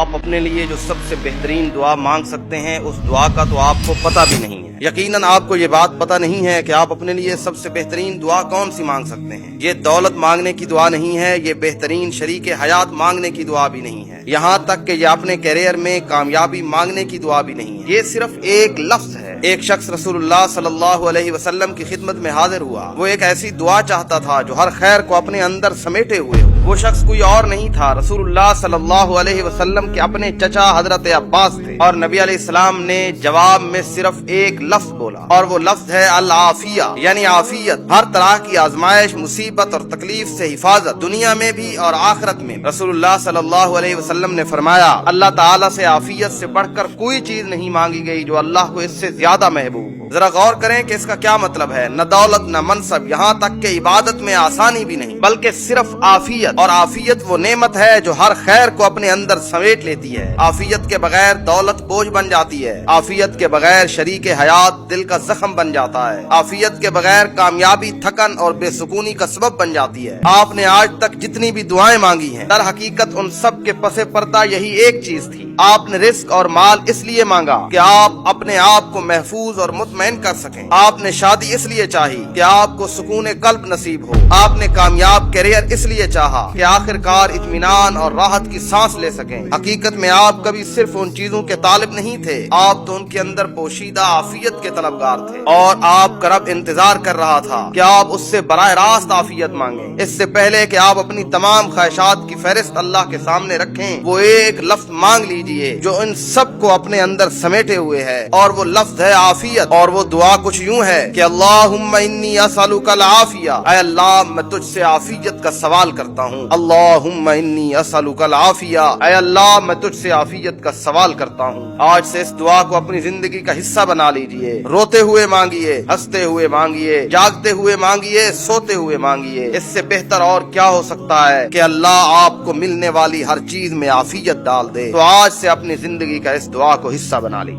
آپ اپنے لیے جو سب سے بہترین دعا مانگ سکتے ہیں اس دعا کا تو آپ کو پتہ بھی نہیں ہے۔ یقیناً آپ کو یہ بات پتہ نہیں ہے کہ آپ اپنے لیے سب سے بہترین دعا کون سی مانگ سکتے ہیں۔ یہ دولت مانگنے کی دعا نہیں ہے، یہ بہترین شریک حیات مانگنے کی دعا بھی نہیں ہے، یہاں تک کہ یہ اپنے کیریئر میں کامیابی مانگنے کی دعا بھی نہیں ہے۔ یہ صرف ایک لفظ ہے۔ ایک شخص رسول اللہ صلی اللہ علیہ وسلم کی خدمت میں حاضر ہوا۔ وہ ایک ایسی دعا چاہتا تھا جو ہر خیر کو اپنے اندر سمیٹے ہوئے ہو۔ وہ شخص کوئی اور نہیں تھا، رسول اللہ صلی اللہ علیہ وسلم کے اپنے چچا حضرت عباس تھے، اور نبی علیہ السلام نے جواب میں صرف ایک لفظ بولا، اور وہ لفظ ہے العافیہ، یعنی عافیت، ہر طرح کی آزمائش، مصیبت اور تکلیف سے حفاظت، دنیا میں بھی اور آخرت میں۔ رسول اللہ صلی اللہ علیہ وسلم نے فرمایا، اللہ تعالیٰ سے عافیت سے بڑھ کر کوئی چیز نہیں مانگی گئی جو اللہ کو اس سے زیادہ محبوب ہو۔ ذرا غور کریں کہ اس کا کیا مطلب ہے۔ نہ دولت، نہ منصب، یہاں تک کہ عبادت میں آسانی بھی نہیں، بلکہ صرف عافیت، اور عافیت وہ نعمت ہے جو ہر خیر کو اپنے اندر سمیٹ لیتی ہے۔ عافیت کے بغیر دولت بوجھ بن جاتی ہے، عافیت کے بغیر شریک حیات دل کا زخم بن جاتا ہے، عافیت کے بغیر کامیابی تھکن اور بے سکونی کا سبب بن جاتی ہے۔ آپ نے آج تک جتنی بھی دعائیں مانگی ہیں، در حقیقت ان سب کے پس پردہ یہی ایک چیز تھی۔ آپ نے رزق اور مال اس لیے مانگا کہ آپ اپنے آپ کو محفوظ اور مطمئن کر سکیں۔ آپ نے شادی اس لیے چاہی کہ آپ کو سکون قلب نصیب ہو۔ آپ نے کامیاب کیریئر اس لیے چاہا کہ آخر کار اطمینان اور راحت کی سانس لے سکیں۔ حقیقت میں آپ کبھی صرف ان چیزوں کے طالب نہیں تھے، آپ تو ان کے اندر پوشیدہ عافیت کے طلبگار تھے، اور آپ کا رب انتظار کر رہا تھا کہ آپ اس سے براہ راست عافیت مانگیں۔ اس سے پہلے کہ آپ اپنی تمام خواہشات کی فہرست اللہ کے سامنے رکھیں، وہ ایک لفظ مانگ لیجئے جو ان سب کو اپنے اندر سمیٹے ہوئے ہے، اور وہ لفظ ہے عافیت۔ اور وہ دعا کچھ یوں ہے کہ اللہم انی اسألک العافیہ، اے اللہ میں تجھ سے عافیت کا سوال کرتا ہوں۔ اللہم انی اسألک العافیہ، اے اللہ میں تجھ سے عافیت کا سوال کرتا ہوں۔ آج سے اس دعا کو اپنی زندگی کا حصہ بنا لیجئے۔ روتے ہوئے مانگیے، ہنستے ہوئے مانگیے، جاگتے ہوئے مانگیے، سوتے ہوئے مانگیے۔ اس سے بہتر اور کیا ہو سکتا ہے کہ اللہ آپ کو ملنے والی ہر چیز میں عافیت ڈال دے۔ تو آج سے اپنی زندگی کا اس دعا کو حصہ بنا لی۔